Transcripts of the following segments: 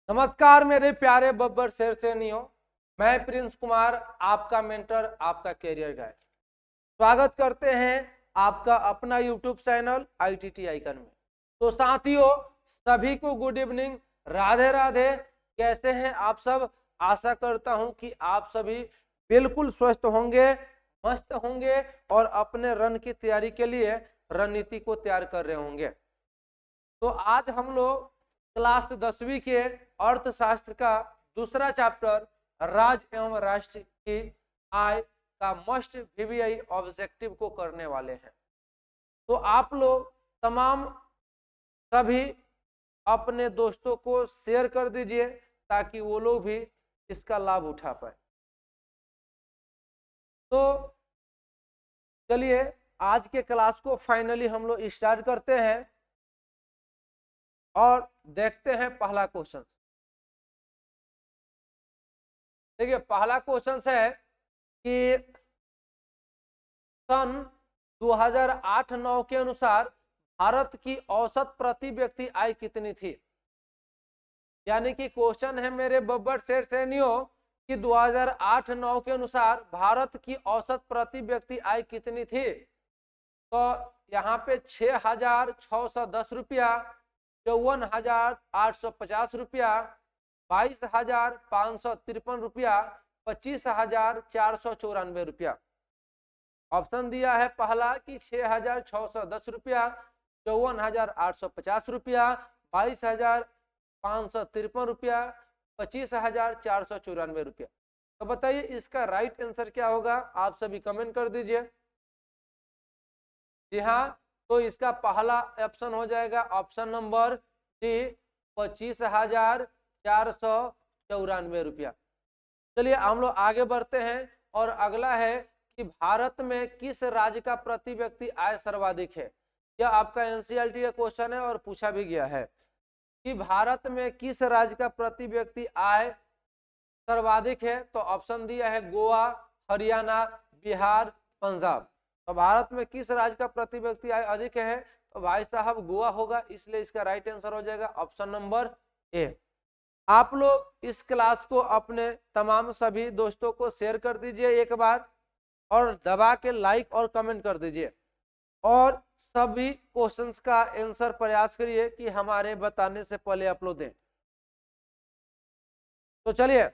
नमस्कार मेरे प्यारे बब्बर शेर सैनियों, मैं प्रिंस कुमार, आपका मेंटर, आपका कैरियर गाइड। स्वागत करते हैं आपका अपना यूट्यूब चैनल ITT आइकन में। तो साथियों, सभी को गुड इवनिंग, राधे राधे। कैसे हैं आप सब? आशा करता हूं कि आप सभी बिल्कुल स्वस्थ होंगे, मस्त होंगे और अपने रन की तैयारी के लिए रणनीति को तैयार कर रहे होंगे। तो आज हम लोग क्लास 10वीं के अर्थशास्त्र का दूसरा चैप्टर राज्य एवं राष्ट्र की आय का मस्ट VBI ऑब्जेक्टिव को करने वाले हैं। तो आप लोग तमाम सभी अपने दोस्तों को शेयर कर दीजिए ताकि वो लोग भी इसका लाभ उठा पाए। तो चलिए आज के क्लास को फाइनली हम लोग स्टार्ट करते हैं और देखते हैं पहला क्वेश्चन। देखिए पहला क्वेश्चन है कि सन 2008-9 के अनुसार भारत की औसत प्रति व्यक्ति आय कितनी थी। यानी कि क्वेश्चन है मेरे बब्बर सेठ सैनियों कि 2008-9 के अनुसार भारत की औसत प्रति व्यक्ति आय कितनी थी। तो यहाँ पे 6,610 रुपया, 54,850 रुपया, 22,553 रुपया, 25,494 रुपया। ऑप्शन दिया है पहला कि 6,610 रुपया, 54,850 रुपया, 22,553 रुपया, 25,494 रुपया। तो बताइए इसका राइट आंसर क्या होगा? आप सभी कमेंट कर दीजिए। जी हाँ, तो इसका पहला ऑप्शन हो जाएगा ऑप्शन नंबर डी, 25,494 रुपया। चलिए हम लोग आगे बढ़ते हैं और अगला है कि भारत में किस राज्य का प्रति व्यक्ति आय सर्वाधिक है। यह आपका NCERT का क्वेश्चन है और पूछा भी गया है कि भारत में किस राज्य का प्रति व्यक्ति आय सर्वाधिक है। तो ऑप्शन दिया है गोवा, हरियाणा, बिहार, पंजाब। तो भारत में किस राज्य का प्रति व्यक्ति आय अधिक है? तो भाई साहब गोवा होगा, इसलिए इसका राइट आंसर हो जाएगा ऑप्शन नंबर ए। आप लोग इस क्लास को अपने तमाम सभी दोस्तों को शेयर कर दीजिए एक बार और दबा के लाइक और कमेंट कर दीजिए और सभी क्वेश्चंस का आंसर प्रयास करिए कि हमारे बताने से पहले अपलोड दें। तो चलिए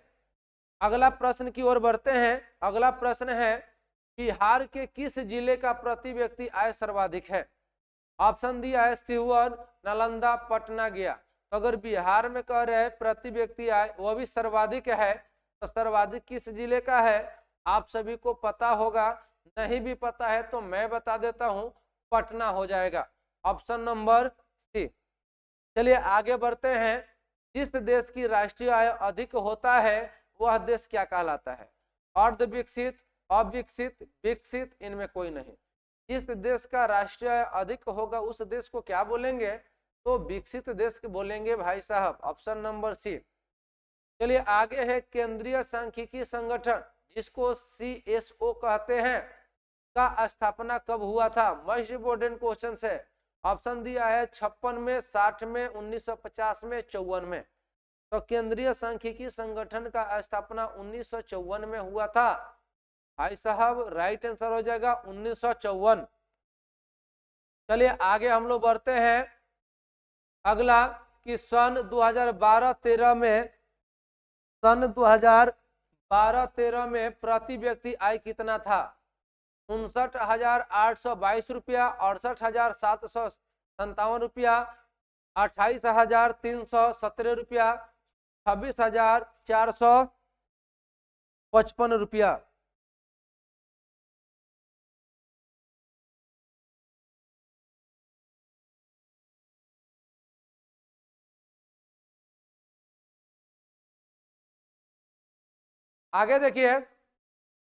अगला प्रश्न की ओर बढ़ते हैं। अगला प्रश्न है बिहार के किस जिले का प्रति व्यक्ति आय सर्वाधिक है। ऑप्शन दिया है शिवहर, नालंदा, पटना, गया। तो अगर बिहार में कह रहे हैं प्रति व्यक्ति आय वह भी सर्वाधिक है तो सर्वाधिक किस जिले का है? आप सभी को पता होगा, नहीं भी पता है तो मैं बता देता हूं, पटना हो जाएगा ऑप्शन नंबर सी। चलिए आगे बढ़ते हैं। जिस देश की राष्ट्रीय आय अधिक होता है वह देश क्या कहलाता है? अर्ध विकसित, अविकसित, विकसित, इनमें कोई नहीं। जिस देश का राष्ट्रीय आय अधिक होगा उस देश को क्या बोलेंगे? तो विकसित देश बोलेंगे भाई साहब, ऑप्शन नंबर सी। चलिए आगे है केंद्रीय सांख्यिकी संगठन जिसको CSO कहते हैं का स्थापना कब हुआ था? मोस्ट इंपोर्टेंट क्वेश्चन है। ऑप्शन दिया है 56 में, 60 में, 1950 में, 54 में। तो केंद्रीय सांख्यिकी संगठन का स्थापना 1954 में हुआ था भाई साहब, राइट आंसर हो जाएगा 1954। चलिए आगे हम लोग बढ़ते हैं। अगला कि सन 2012-13 में, सन 2012-13 में प्रति व्यक्ति आय कितना था? 59,822 रुपया, 68,757 रुपया, 28,317 रुपया, 26,455 रुपया। आगे देखिए,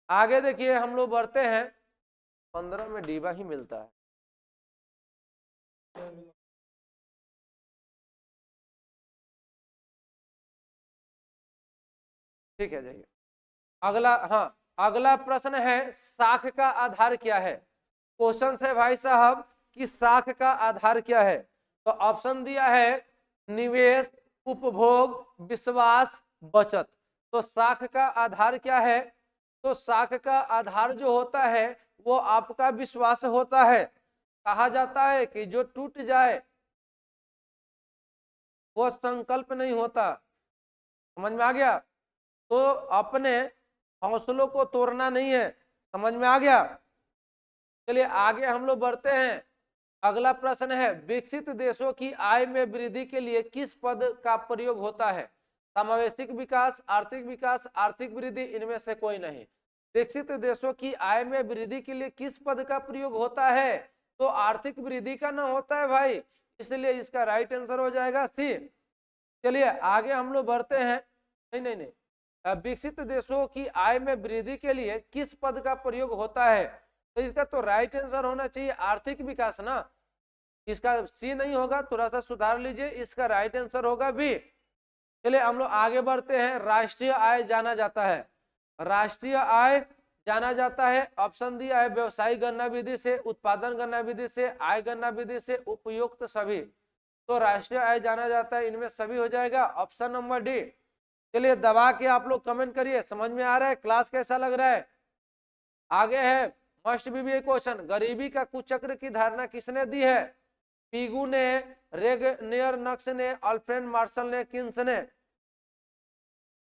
आगे देखिए हम लोग बढ़ते हैं। 15 में डीबा ही मिलता है। ठीक है जाइए अगला। हाँ, अगला प्रश्न है साख का आधार क्या है। क्वेश्चन है भाई साहब कि साख का आधार क्या है। तो ऑप्शन दिया है निवेश, उपभोग, विश्वास, बचत। तो साख का आधार क्या है? तो साख का आधार जो होता है वो आपका विश्वास होता है। कहा जाता है कि जो टूट जाए वो संकल्प नहीं होता। समझ में आ गया? तो अपने हौसलों को तोड़ना नहीं है। समझ में आ गया? चलिए आगे हम लोग बढ़ते हैं। अगला प्रश्न है, विकसित देशों की आय में वृद्धि के लिए किस पद का प्रयोग होता है? समावेशिक विकास, आर्थिक विकास, आर्थिक वृद्धि, इनमें से कोई नहीं। विकसित देशों की आय में वृद्धि के लिए किस पद का प्रयोग होता है? तो आर्थिक वृद्धि का ना होता है भाई, इसलिए इसका राइट आंसर हो जाएगा सी। चलिए आगे हम लोग बढ़ते हैं। नहीं नहीं नहीं, विकसित देशों की आय में वृद्धि के लिए किस पद का प्रयोग होता है? तो इसका तो राइट आंसर होना चाहिए आर्थिक विकास ना। इसका सी नहीं होगा, थोड़ा सा सुधार लीजिए, इसका राइट आंसर होगा बी। चलिए हम लोग आगे बढ़ते हैं। राष्ट्रीय आय जाना जाता है, राष्ट्रीय आय जाना जाता है, ऑप्शन दिया है व्यवसायिक गणना विधि से, उत्पादन गणना विधि से, आय गणना विधि से, उपयुक्त सभी। तो राष्ट्रीय आय जाना जाता है, इनमें सभी हो जाएगा, ऑप्शन नंबर डी। चलिए दबा के आप लोग कमेंट करिए, समझ में आ रहा है, क्लास कैसा लग रहा है। आगे है मस्ट बी क्वेश्चन, गरीबी का कुचक्र की धारणा किसने दी है? पीगू ने, रेगनियर नक्स ने, अल्फ्रेड मार्शल ने, किन्स ने।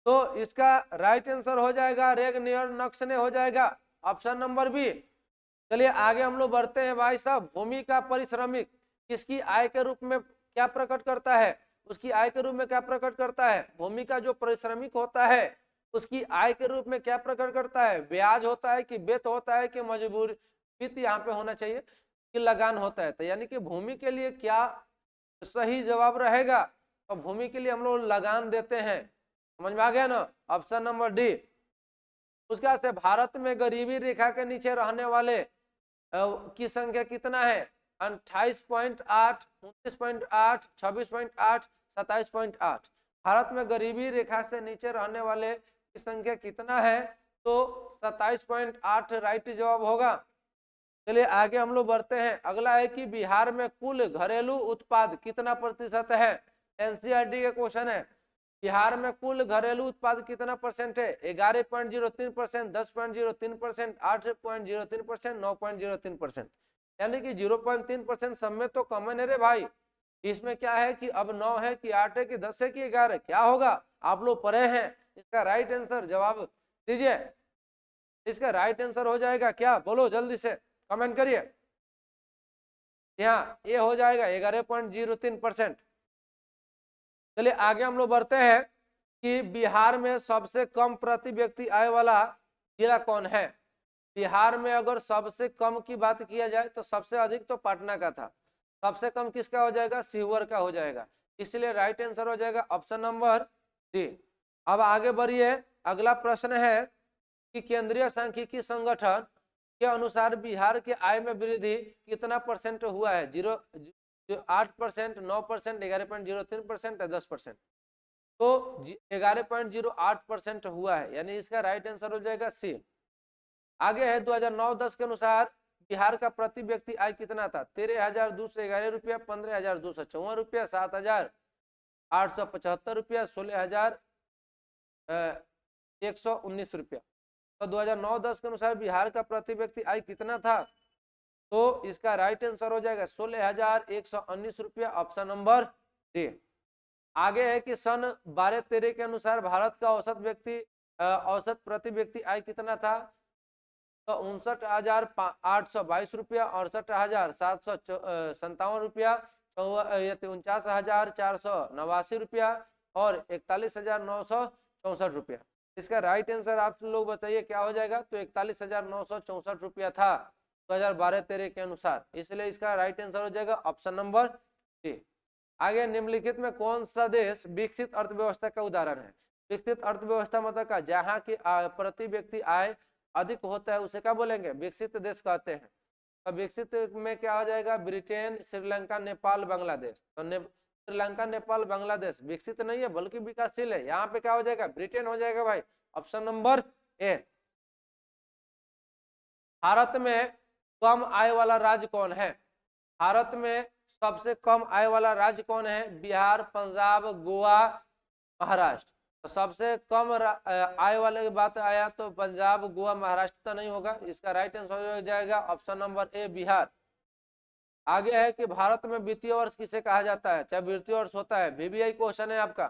तो इसका राइट आंसर हो जाएगा रेगनियर नक्स ने हो जाएगा, ऑप्शन नंबर बी। चलिए आगे हम लोग बढ़ते हैं भाई साहब। भूमि का परिश्रमिक किसकी आय के रूप में क्या प्रकट करता है? उसकी आय के रूप में क्या प्रकट करता है? भूमि का जो परिश्रमिक होता है उसकी आय के रूप में क्या प्रकट करता है? ब्याज होता है कि वेतन होता है कि मजबूरी, वित्त यहाँ पे होना चाहिए, कि लगान होता है। तो यानी कि भूमि के लिए क्या सही जवाब रहेगा? तो भूमि के लिए हम लोग लगान देते हैं। समझ में आ गया ना, ऑप्शन नंबर डी। उसके बाद से भारत में गरीबी रेखा के नीचे रहने वाले की संख्या कितना है? 28.8, 29.8, 26.8, 27.8। भारत में गरीबी रेखा से नीचे रहने वाले की संख्या कितना है? तो 27.8 राइट जवाब होगा। चलिए आगे हम लोग बढ़ते हैं। अगला है कि बिहार में कुल घरेलू उत्पाद कितना प्रतिशत है? एनसीईआरटी का क्वेश्चन है। बिहार में कुल घरेलू उत्पाद कितना परसेंट है? 11.03%, 10.03%, 8.03%, 9.03%। यानी कि 0.3% सब में तो कॉमन है रे भाई। इसमें क्या है कि अब 9 है कि 8 है कि 10 है कि 11, क्या होगा? आप लोग पढ़े हैं, इसका राइट आंसर जवाब दीजिए। इसका राइट आंसर हो जाएगा क्या? बोलो जल्दी से कमेंट करिए। यहाँ ये हो जाएगा 11.03%। चलिए आगे हम लोग बढ़ते हैं कि बिहार में सबसे कम प्रति व्यक्ति आय वाला जिला कौन है? बिहार में अगर सबसे कम की बात किया जाए तो सबसे अधिक तो पटना का था, सबसे कम किसका हो जाएगा? शिवहर का हो जाएगा, इसलिए राइट आंसर हो जाएगा ऑप्शन नंबर डी। अब आगे बढ़िए। अगला प्रश्न है कि केंद्रीय सांख्यिकी संगठन के अनुसार बिहार के आय में वृद्धि कितना परसेंट हुआ है? 8%, 9%, 11.03%, 10%। तो 11.08% हुआ है, यानी इसका राइट आंसर हो जाएगा सी। आगे है 2009-10 के अनुसार बिहार का प्रति व्यक्ति आय कितना था? 13,211 रुपया, 15,254 रुपया, 7,875 रुपया, 16,119 रुपया। तो 2009-10 के अनुसार बिहार का प्रति व्यक्ति आय कितना था? तो इसका राइट आंसर हो जाएगा 16,119 रुपया, ऑप्शन नंबर डी। आगे है कि सन 12-13 के अनुसार भारत का औसत प्रति व्यक्ति आय कितना था? तो 59,822 रुपया, 68,757 रुपया, 49,489 रुपया और 41,964 रुपया। इसका राइट आंसर आप लोग बताइए क्या हो जाएगा? तो 41,964 रुपया था 2012-13 के अनुसार, इसलिए इसका राइट आंसर हो जाएगा ऑप्शन नंबर डी। आगे निम्नलिखित में कौन सा देश विकसित अर्थव्यवस्था का उदाहरण है? विकसित अर्थव्यवस्था मतलब का जहाँ की प्रति व्यक्ति आय अधिक होता है उसे क्या बोलेंगे? विकसित देश कहते हैं। तो विकसित में क्या हो जाएगा? ब्रिटेन, श्रीलंका, नेपाल, बांग्लादेश। तो श्रीलंका, नेपाल, बांग्लादेश विकसित नहीं है बल्कि विकासशील है। यहाँ पे क्या हो जाएगा? ब्रिटेन हो जाएगा भाई, ऑप्शन नंबर ए। भारत में कम आय वाला राज्य कौन है? भारत में सबसे कम आय वाला राज्य कौन है? बिहार, पंजाब, गोवा, महाराष्ट्र। तो सबसे कम आय वाले की बात आया तो पंजाब, गोवा, महाराष्ट्र तो नहीं होगा। इसका राइट आंसर हो जाएगा ऑप्शन नंबर ए, बिहार। आगे है कि भारत में वित्तीय वर्ष किसे कहा जाता है? चाहे वित्तीय वर्ष होता है, वीवीआई क्वेश्चन है आपका।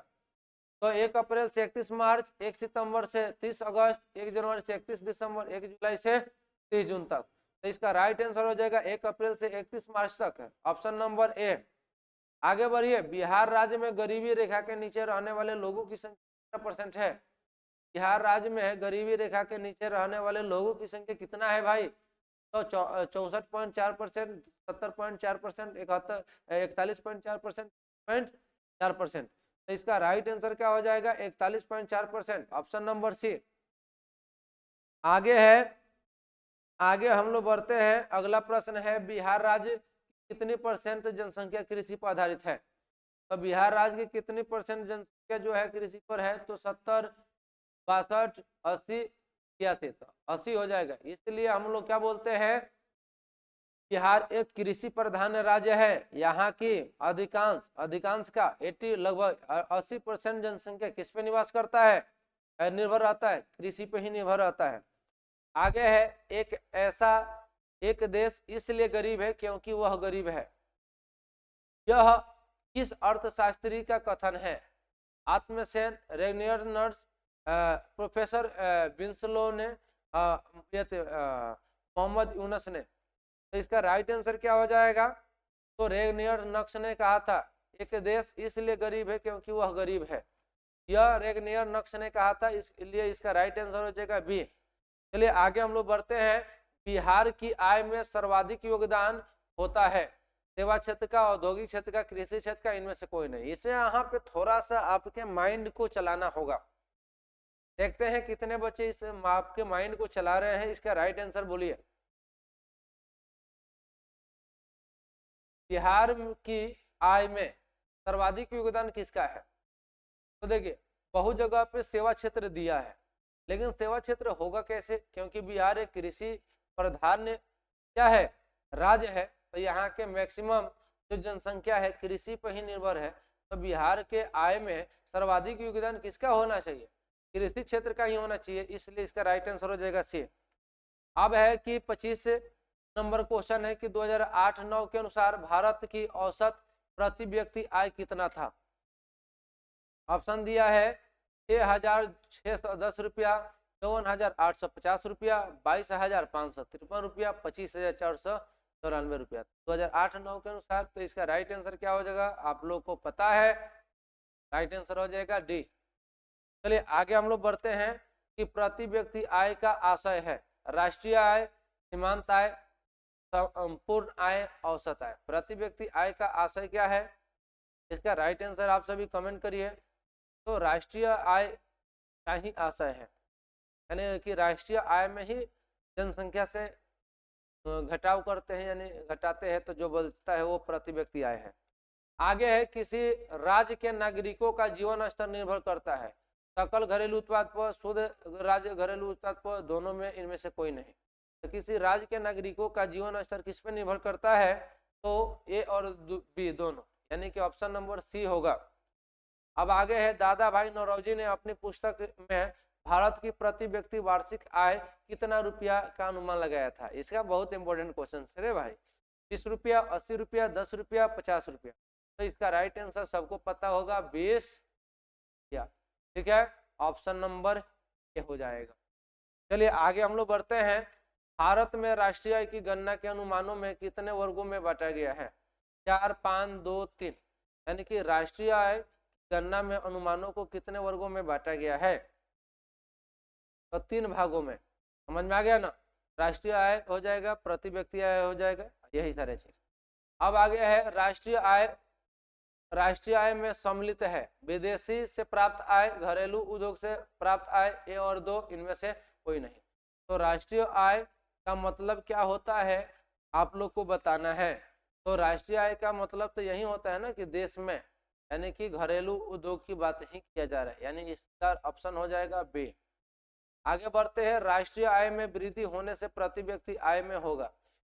तो 1 अप्रैल से 31 मार्च, 1 सितंबर से 30 अगस्त, 1 जनवरी से 31 दिसंबर, 1 जुलाई से 30 जून तक। तो इसका राइट आंसर हो जाएगा 1 अप्रैल से 31 मार्च तक है, ऑप्शन नंबर ए। आगे बढ़िए, बिहार राज्य में गरीबी रेखा के नीचे रहने वाले लोगों की संख्या कितना % है? बिहार राज्य में गरीबी रेखा के नीचे रहने वाले लोगों की संख्या कितना है भाई? तो 64.4%, 70.4%, 41.4%, 4%। तो इसका राइट आंसर क्या हो जाएगा? 41.4%, ऑप्शन नंबर सी। आगे है, आगे हम लोग बढ़ते हैं। अगला प्रश्न है, बिहार राज्य कितनी % जनसंख्या कृषि पर आधारित है? तो बिहार राज्य की कितनी % जनसंख्या जो है कृषि पर है? तो 70, 62, 80, 86। तो 80 हो जाएगा। इसलिए हम लोग क्या बोलते हैं, बिहार एक कृषि प्रधान राज्य है। यहाँ की अधिकांश का 80 लगभग 80% जनसंख्या किस पे निवास करता है? निर्भर रहता है, कृषि पे ही निर्भर रहता है। आगे है, एक देश इसलिए गरीब है क्योंकि वह गरीब है। यह किस अर्थशास्त्री का कथन है? आत्मसेन, रेगनियर नर्स, प्रोफेसर विंसलो ने, मोहम्मद यूनस ने। तो इसका राइट आंसर क्या हो जाएगा? तो रेगनियर नक्श ने कहा था एक देश इसलिए गरीब है क्योंकि वह गरीब है। यह रेगनियर नक्श ने कहा था, इसलिए इसका राइट आंसर हो जाएगा बी। चलिए आगे हम लोग बढ़ते हैं। बिहार की आय में सर्वाधिक योगदान होता है सेवा क्षेत्र का, औद्योगिक क्षेत्र का, कृषि क्षेत्र का, इनमें से कोई नहीं। इसमें यहाँ पे थोड़ा सा आपके माइंड को चलाना होगा। देखते हैं कितने बच्चे इस आपके माइंड को चला रहे हैं। इसका राइट आंसर बोलिए। बिहार की आय में सर्वाधिक योगदान किसका है? तो देखिए, बहुत जगह पे सेवा क्षेत्र दिया है, लेकिन सेवा क्षेत्र होगा कैसे? क्योंकि बिहार एक कृषि प्रधान क्या है, राज्य है। तो यहाँ के मैक्सिमम जो जनसंख्या है कृषि पर ही निर्भर है। तो बिहार के आय में सर्वाधिक योगदान किसका होना चाहिए? कृषि क्षेत्र का ही होना चाहिए। इसलिए इसका राइट आंसर हो जाएगा सी। अब है कि 25 नंबर क्वेश्चन है कि 2008-9 के अनुसार भारत की औसत प्रति व्यक्ति आय कितना था? ऑप्शन दिया है 6,610 रुपया, 54,850 रुपया, 22,553 रुपया, 25,494 रुपया 2008-9 के अनुसार। तो इसका राइट आंसर क्या हो जाएगा? आप लोग को पता है, राइट आंसर हो जाएगा डी। चलिए आगे हम लोग बढ़ते हैं कि प्रति व्यक्ति आय का आशय है राष्ट्रीय आय, सीमांत आय, संपूर्ण आय, औसत आय। प्रति व्यक्ति आय का आशय क्या है? इसका राइट आंसर आप सभी कमेंट करिए। तो राष्ट्रीय आय का ही आशय है, यानी कि राष्ट्रीय आय में ही जनसंख्या से घटाव करते हैं, यानी घटाते हैं, तो जो बचता है वो प्रति व्यक्ति आय है। आगे है, किसी राज्य के नागरिकों का जीवन स्तर निर्भर करता है सकल घरेलू उत्पाद पर, शुद्ध राज्य घरेलू उत्पाद पर, दोनों में इनमें से कोई नहीं। तो किसी राज्य के नागरिकों का जीवन स्तर किस पर निर्भर करता है? तो ए और बी दोनों, यानी कि ऑप्शन नंबर सी होगा। अब आगे है, दादा भाई नौरोजी ने अपनी पुस्तक में भारत की प्रति व्यक्ति वार्षिक आय कितना रुपया का अनुमान लगाया था? इसका बहुत इंपॉर्टेंट क्वेश्चन है रे भाई। 20 रुपया, 80 रुपया, 10 रुपया, 50 रुपया। तो इसका राइट आंसर सबको पता होगा, 20 रुपया। ठीक है, ऑप्शन नंबर ए हो जाएगा। चलिए आगे हम लोग बढ़ते हैं। भारत में राष्ट्रीय आय की गणना के अनुमानों में कितने वर्गों में बांटा गया है? 4, 5, 2, 3। यानी कि राष्ट्रीय आय गणना में अनुमानों को कितने वर्गों में बांटा गया है? तो 3 भागों में। समझ में आ गया ना? राष्ट्रीय आय हो जाएगा, प्रति व्यक्ति आय हो जाएगा, यही सारे चीज। अब आगे है, राष्ट्रीय आय में सम्मिलित है विदेशी से प्राप्त आय, घरेलू उद्योग से प्राप्त आय, ए और दो, इनमें से कोई नहीं। तो राष्ट्रीय आय का मतलब क्या होता है आप लोग को बताना है। तो राष्ट्रीय आय का मतलब तो यही होता है ना कि देश में, यानी कि घरेलू उद्योग की बात ही किया जा रहा है, यानी इसका ऑप्शन हो जाएगा बी। आगे बढ़ते हैं, राष्ट्रीय आय में वृद्धि होने से प्रति व्यक्ति आय में होगा,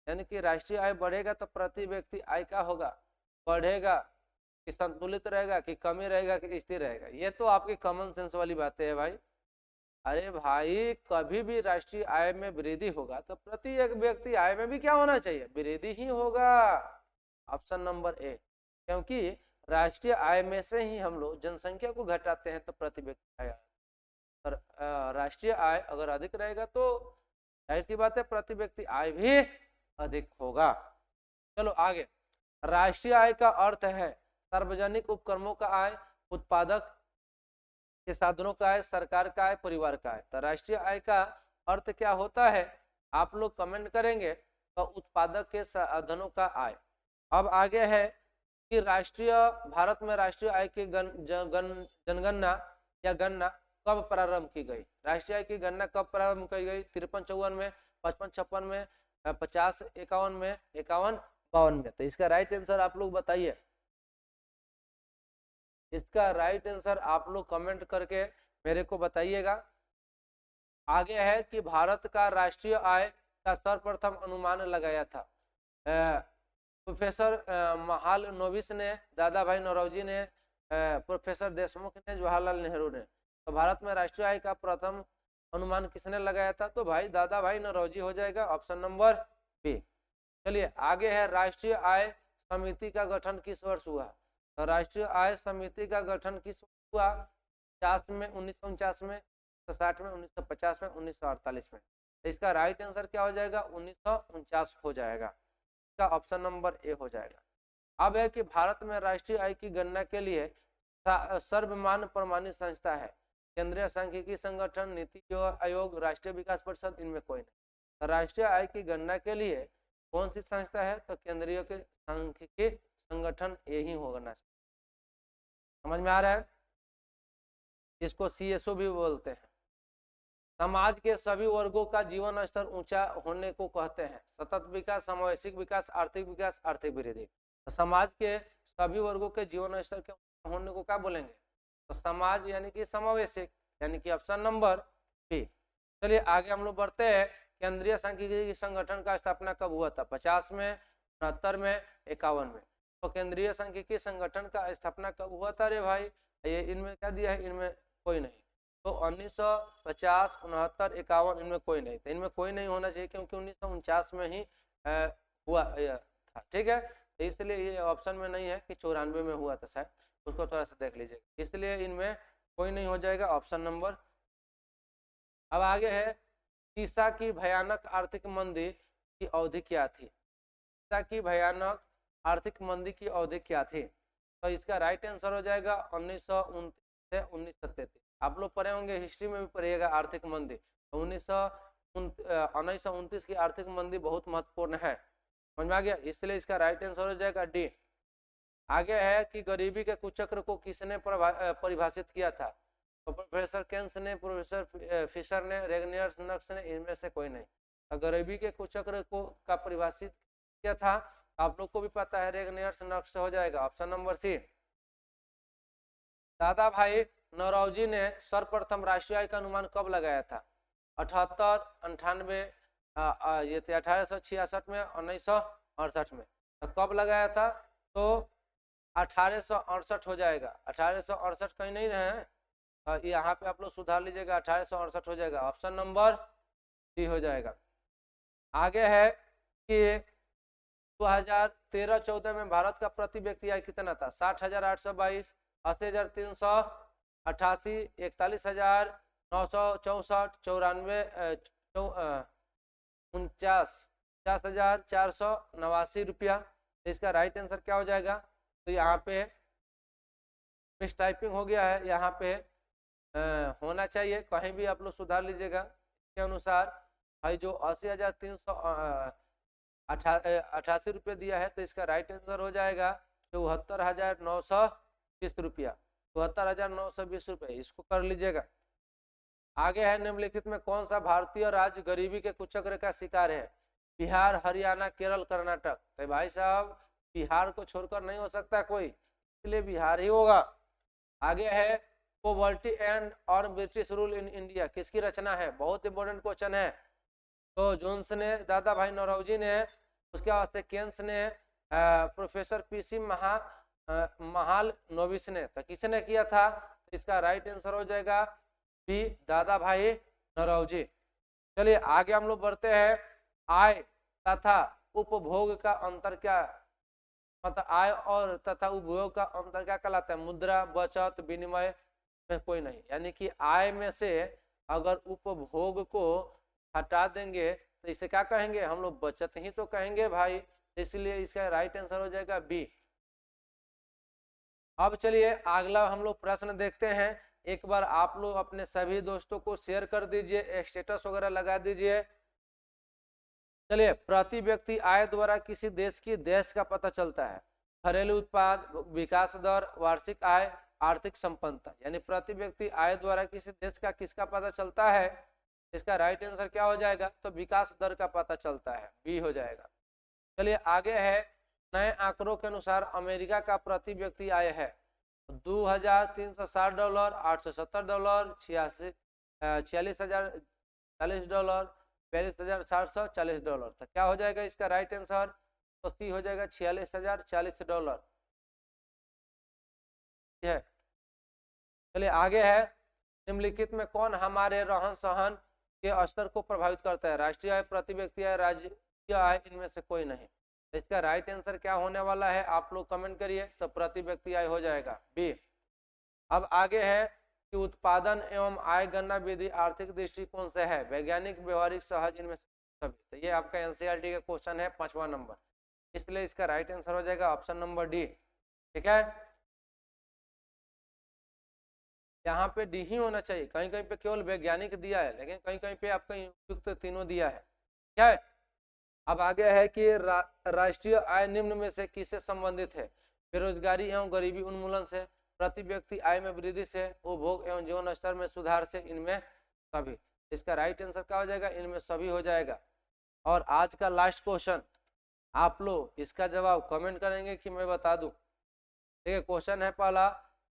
यानी कि राष्ट्रीय आय बढ़ेगा तो प्रति व्यक्ति आय का होगा, बढ़ेगा कि संतुलित रहेगा कि कमी रहेगा कि स्थिर रहेगा? ये तो आपकी कॉमन सेंस वाली बातें है भाई। अरे भाई कभी भी राष्ट्रीय आय में वृद्धि होगा तो प्रति एक व्यक्ति आय में भी क्या होना चाहिए? वृद्धि ही होगा। ऑप्शन नंबर ए, क्योंकि राष्ट्रीय आय में से ही हम लोग जनसंख्या को घटाते हैं तो प्रति व्यक्ति आय, और राष्ट्रीय आय अगर अधिक रहेगा तो जाहिर सी बात है प्रति व्यक्ति आय भी अधिक होगा। चलो आगे। राष्ट्रीय आय का अर्थ है सार्वजनिक उपक्रमों का आय, उत्पादक के साधनों का आय, सरकार का आय, परिवार का आय। तो राष्ट्रीय आय का अर्थ क्या होता है आप लोग कमेंट करेंगे तो उत्पादक के साधनों का आय। अब आगे है कि राष्ट्रीय भारत में राष्ट्रीय आय की जनगणना या गणना कब प्रारंभ की गई? राष्ट्रीय आय की गणना कब प्रारंभ की गई? 53-54 में, 55-56 में, 50-51 में, 51-52 में। तो इसका राइट आंसर आप लोग बताइए। इसका राइट आंसर आप लोग कमेंट करके मेरे को बताइएगा। आगे है कि भारत का राष्ट्रीय आय का सर्वप्रथम अनुमान लगाया था प्रोफेसर महाल नोबिस ने, दादा भाई नौरोजी ने, प्रोफेसर देशमुख ने, जवाहरलाल नेहरू ने। तो भारत में राष्ट्रीय आय का प्रथम अनुमान किसने लगाया था? तो भाई दादा भाई नौरोजी हो जाएगा, ऑप्शन नंबर बी। चलिए आगे है राष्ट्रीय आय समिति का गठन किस वर्ष हुआ? तो राष्ट्रीय आय समिति का गठन किस हुआ? 50 में, 1949 में, 1960 में, 1950 में, 1948 में। तो इसका राइट आंसर क्या हो जाएगा? 1949 हो जाएगा। इसका ऑप्शन नंबर ए हो जाएगा। अब है कि भारत में राष्ट्रीय आय की गणना के लिए सर्वमान्य प्रमाणित संस्था है? केंद्रीय सांख्यिकी संगठन, नीति आयोग, राष्ट्रीय विकास परिषद, इनमें कोई नहीं। तो राष्ट्रीय आय की गणना के लिए कौन सी संस्था है? तो केंद्रीय के सांख्यिकी संगठन यही होना। समझ में आ रहा है? इसको सीएसओ भी बोलते हैं। समाज के सभी वर्गों का जीवन स्तर ऊंचा होने को कहते हैं? सतत विकास, सामाजिक विकास, आर्थिक विकास, आर्थिक वृद्धि। तो समाज के सभी वर्गों के जीवन स्तर के होने को क्या बोलेंगे? तो समाज यानी कि समावेशिक, यानी कि ऑप्शन नंबर बी। चलिए आगे हम लोग बढ़ते हैं। केंद्रीय सांख्यिकी संगठन का स्थापना कब हुआ था? 50 में, 69 में, 51 में। तो केंद्रीय सांख्यिकी संगठन का स्थापना कब हुआ था? अरे भाई ये इनमें क्या दिया है? इनमें कोई नहीं। तो 1950, 69, 51 इनमें कोई नहीं। तो इनमें कोई नहीं होना चाहिए क्योंकि 1949 में ही हुआ था। ठीक है, तो इसलिए ये ऑप्शन में नहीं है कि 94 में हुआ था शायद, उसको थोड़ा सा देख लीजिए। इसलिए इनमें कोई नहीं हो जाएगा, ऑप्शन नंबर। अब आगे है तीसा की भयानक आर्थिक मंदी की अवधि क्या थी? तीसा की भयानक आर्थिक मंदी की अवधि क्या थी? तो इसका राइट आंसर हो जाएगा 1929 से 1933। आप लोग पढ़े होंगे, हिस्ट्री में भी पढ़िएगा आर्थिक मंदी। 1929 की आर्थिक मंदी बहुत महत्वपूर्ण है। समझ में आ गया? इसलिए इसका राइट आंसर हो जाएगा डी। आगे है कि गरीबी के कुचक्र को किसने परिभाषित किया था? तो प्रोफेसर केन्स ने, प्रोफेसर फिशर ने, रेगनियर्स नक्स ने, इनमें से कोई नहीं। तो गरीबी के कुचक्र को का परिभाषित किया था, आप लोग को भी पता है, रेगनियर्स नक्स हो जाएगा, ऑप्शन नंबर सी। दादा भाई नौरोजी ने सर्वप्रथम राष्ट्रीय आय का अनुमान कब लगाया था? 78, 98, ये थे 1866 में, 1968 में। तो कब लगाया था? तो 1868 हो जाएगा। 1868 कहीं नहीं है, यहाँ पे आप लोग सुधार लीजिएगा, 1868 हो जाएगा, ऑप्शन नंबर डी हो जाएगा। आगे है कि 2013-14 में भारत का प्रति व्यक्ति आय कितना था? 60,822, 80,388, 41,964, 49,489 रुपया। तो इसका राइट आंसर क्या हो जाएगा? तो यहाँ पे मिस टाइपिंग हो गया है, यहाँ पे होना चाहिए, कहीं भी आप लोग सुधार लीजिएगा। इसके अनुसार भाई जो 80,388 रुपये दिया है, तो इसका राइट आंसर हो जाएगा 74,920 रुपया। 74,920 रुपये, इसको कर लीजिएगा। आगे है निम्नलिखित में कौन सा भारतीय राज्य गरीबी के कुचक्र का शिकार है? बिहार, हरियाणा, केरल, कर्नाटक। तो भाई साहब बिहार को छोड़कर नहीं हो सकता कोई, इसलिए बिहार ही होगा। आगे है पॉवर्टी एंड और ब्रिटिश रूल इन इंडिया किसकी रचना है? बहुत इंपॉर्टेंट क्वेश्चन है। तो जोन्स ने, दादा भाई नौरोजी ने, उसके बाद से केन्स ने, प्रोफेसर पीसी महाल नोविस ने। तो किसने किया था? तो इसका राइट आंसर हो जाएगा बी, दादा भाई नौरोजी। चलिए आगे हम लोग बढ़ते हैं। आय तथा उपभोग का अंतर क्या, मतलब आय और तथा उपभोग का अंतर क्या कहलाता है? मुद्रा, बचत, विनिमय में कोई नहीं। यानी कि आय में से अगर उपभोग को हटा देंगे तो इसे क्या कहेंगे? हम लोग बचत ही तो कहेंगे भाई। इसलिए इसका राइट आंसर हो जाएगा बी। अब चलिए अगला हम लोग प्रश्न देखते हैं। एक बार आप लोग अपने सभी दोस्तों को शेयर कर दीजिए, स्टेटस वगैरह लगा दीजिए। चलिए, प्रति व्यक्ति आय द्वारा किसी देश की देश का पता चलता है। घरेलू उत्पाद, विकास दर, वार्षिक आय, आर्थिक संपन्नता। यानी प्रति व्यक्ति आय द्वारा किसी देश का किसका पता चलता है? इसका राइट आंसर क्या हो जाएगा? तो विकास दर का पता चलता है, बी हो जाएगा। चलिए आगे है, नए आंकड़ों के अनुसार अमेरिका का प्रति व्यक्ति आय है $2,360, $870, $46,040, $42,740। तो क्या हो जाएगा इसका राइट आंसर? तो सी हो जाएगा $46,040 है। चलिए आगे है, निम्नलिखित में कौन हमारे रहन सहन के स्तर को प्रभावित करता है? राष्ट्रीय आय, प्रति व्यक्ति आय, राज्य आय, इनमें से कोई नहीं। तो इसका राइट आंसर क्या होने वाला है? आप लोग कमेंट करिए। तो प्रति व्यक्ति आय हो जाएगा बी। अब आगे है कि उत्पादन एवं आय गणना विधि आर्थिक दृष्टिकोण से है वैज्ञानिक, व्यवहारिक, सहज, इनमें से सभी। तो ये आपका एनसीईआरटी का क्वेश्चन है, 5वां नंबर। इसलिए इसका राइट आंसर हो जाएगा ऑप्शन नंबर डी। ठीक है, यहाँ पे डी ही होना चाहिए। कहीं कहीं पे केवल वैज्ञानिक दिया है, लेकिन कहीं कहीं पे आपका युक्त तीनों दिया है। क्या है? अब आगे है कि राष्ट्रीय आय निम्न में से किससे संबंधित है? बेरोजगारी एवं गरीबी उन्मूलन से, प्रति व्यक्ति आय में वृद्धि से, उपभोग एवं जीवन स्तर में सुधार से, इनमें सभी। इसका राइट आंसर क्या हो जाएगा? इनमें सभी हो जाएगा। और आज का लास्ट क्वेश्चन, आप लोग इसका जवाब कमेंट करेंगे कि मैं बता दूं? ठीक है, क्वेश्चन है पहला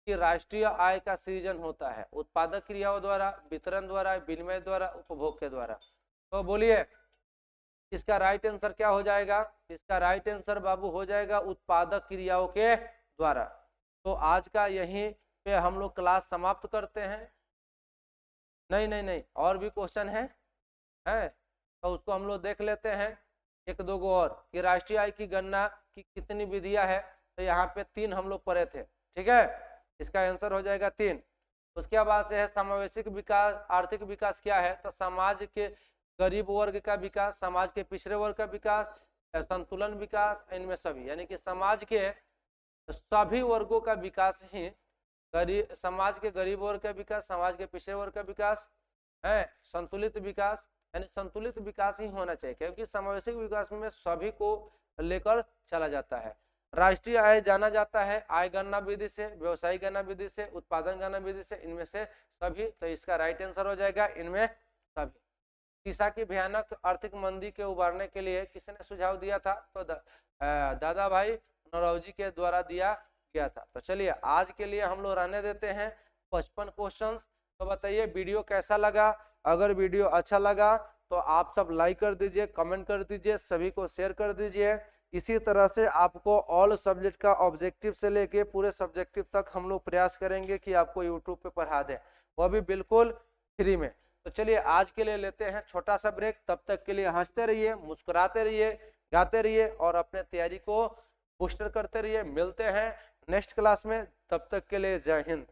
कि राष्ट्रीय आय का सृजन होता है उत्पादक क्रियाओं द्वारा, वितरण द्वारा, विनिमय द्वारा, उपभोग के द्वारा। तो बोलिए इसका राइट आंसर क्या हो जाएगा? इसका राइट आंसर बाबू हो जाएगा उत्पादक क्रियाओं के द्वारा। तो आज का यहीं पे हम लोग क्लास समाप्त करते हैं। नहीं नहीं नहीं, और भी क्वेश्चन है तो उसको हम लोग देख लेते हैं, एक दो गो और, कि राष्ट्रीय आय की गणना की कितनी विधियां है। तो यहाँ पे 3 हम लोग पढ़े थे। ठीक है, इसका आंसर हो जाएगा 3। उसके बाद से है समावेशिक विकास, आर्थिक विकास क्या है? तो समाज के गरीब वर्ग का विकास, समाज के पिछड़े वर्ग का विकास, संतुलन विकास, इनमें सभी। यानी कि समाज के सभी वर्गों का विकास ही गरीब, समाज के गरीब वर्ग का विकास, समाज के पिछड़े वर्ग का विकास है, संतुलित विकास। यानी संतुलित विकास ही होना चाहिए, क्योंकि समावेशिक विकास में सभी को लेकर चला जाता है। राष्ट्रीय आय जाना जाता है आय गणना विधि से, व्यवसायिक गणना विधि से, उत्पादन गणना विधि से, इनमें से सभी। तो इसका राइट आंसर हो जाएगा इनमें सभी। तीसरा की भयानक आर्थिक मंदी के उबारने के लिए किसने सुझाव दिया था? तो दादा भाई नौरोजी के द्वारा दिया गया था। तो चलिए आज के लिए हम लोग रहने देते हैं 55 क्वेश्चंस। तो बताइए वीडियो कैसा लगा? अगर वीडियो अच्छा लगा तो आप सब लाइक कर दीजिए, कमेंट कर दीजिए, सभी को शेयर कर दीजिए। इसी तरह से आपको ऑल सब्जेक्ट का ऑब्जेक्टिव से लेके पूरे सब्जेक्टिव तक हम लोग प्रयास करेंगे कि आपको यूट्यूब पे पढ़ा दें, वो भी बिल्कुल फ्री में। तो चलिए आज के लिए लेते हैं छोटा सा ब्रेक। तब तक के लिए हंसते रहिए, मुस्कुराते रहिए, गाते रहिए और अपने तैयारी को बूस्टर करते रहिए। मिलते हैं नेक्स्ट क्लास में, तब तक के लिए जय हिंद।